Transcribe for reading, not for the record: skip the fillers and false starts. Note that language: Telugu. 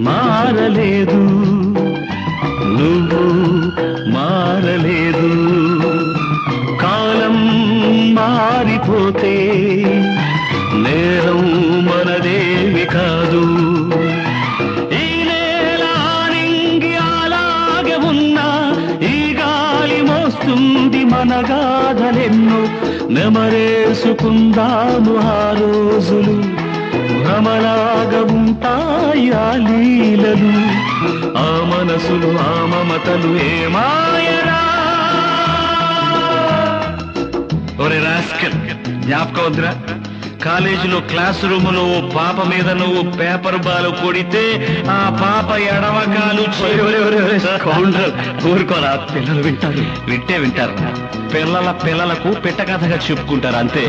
మారలేదు, నువ్వు మారలేదు. కాలం మారిపోతే నేరం మనదేవి కాదు. ఈ నేల నింగి అలాగే ఉన్నా ఈ గాలి మోస్తుంది మన గాథలెన్నో. నెమరేసుకుందాము ఆ రోజులు, భ్రమలాగా ఉంటాయి ఆ లీలలు. ఆ మనసులు ఆ మమతలు ఏమాయరా. ఒరే రాస్కల్, జ్ఞాపకం వద్దురా? కాలేజీలో క్లాస్ రూమ్ లో పాప మీద నువ్వు పేపర్ బాలు కొడితే ఆ పాప ఎడవకాలు ఊరుకోరా, పిల్లలు వింటారు. వింటారు, పిల్లలకు పిట్ట కథగా చెప్పుకుంటారు అంతే.